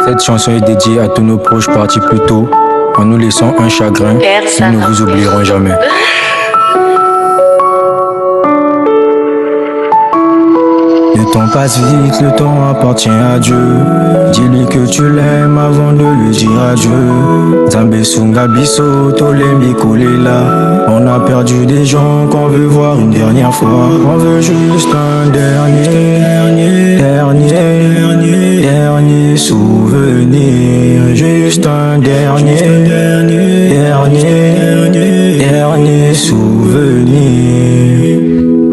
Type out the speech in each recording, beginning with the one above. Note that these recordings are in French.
Cette chanson est dédiée à tous nos proches partis plus tôt, en nous laissant un chagrin. Nous ne vous oublierons jamais. Le temps passe vite, le temps appartient à Dieu. Dis-lui que tu l'aimes avant de lui dire adieu. Zambé Sunga Biso, Tolembi Kolela. On a perdu des gens qu'on veut voir une dernière fois. On veut juste un dernier souvenir. Juste un dernier souvenir.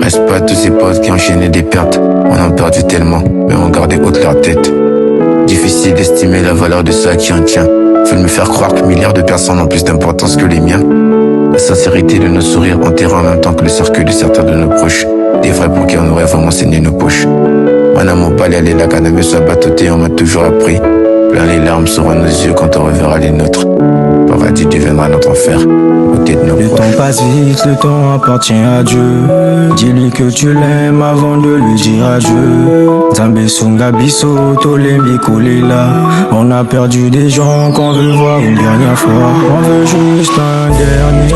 Reste pas tous ces potes qui enchaînaient des pertes. On en a perdu tellement, mais on gardait haute leur tête. Difficile d'estimer la valeur de ceux à qui on tient. Veulent me faire croire que milliards de personnes ont plus d'importance que les miens. La sincérité de nos sourires enterrant en même temps que le cercueil de certains de nos proches. Des vrais bouquets, on aurait vraiment saigné nos poches. Mon pas aller la canne soit batoté, on m'a toujours appris. Plein les larmes seront nos yeux quand on reverra les nôtres. Paradis deviendra notre enfer. Le temps passe vite, le temps appartient à Dieu. Dis-lui que tu l'aimes avant de lui dire adieu. Zambé Sunga Biso, Tolembi Kolela. On a perdu des gens qu'on veut voir une dernière fois. On veut juste un dernier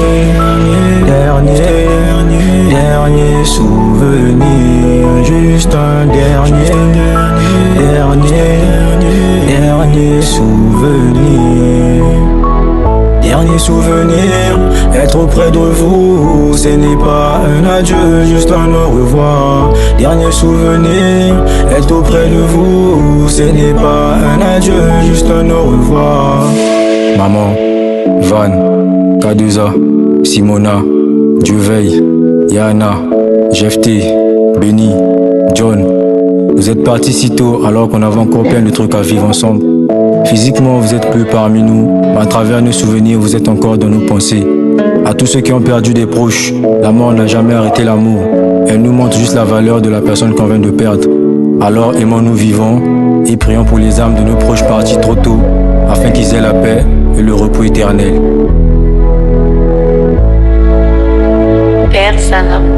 souvenir. Juste un dernier souvenir. Dernier souvenir, être auprès de vous, ce n'est pas un adieu, juste un au revoir. Dernier souvenir, être auprès de vous, ce n'est pas un adieu, juste un au revoir. Maman, Van, Kaduza, Simona, Dieu veille, Yana, Jefté, Benny, John. Vous êtes partis si tôt alors qu'on avait encore plein de trucs à vivre ensemble. Physiquement, vous êtes plus parmi nous, mais à travers nos souvenirs, vous êtes encore dans nos pensées. À tous ceux qui ont perdu des proches, la mort n'a jamais arrêté l'amour. Elle nous montre juste la valeur de la personne qu'on vient de perdre. Alors aimons-nous vivants et prions pour les âmes de nos proches partis trop tôt, afin qu'ils aient la paix et le repos éternel. Personne.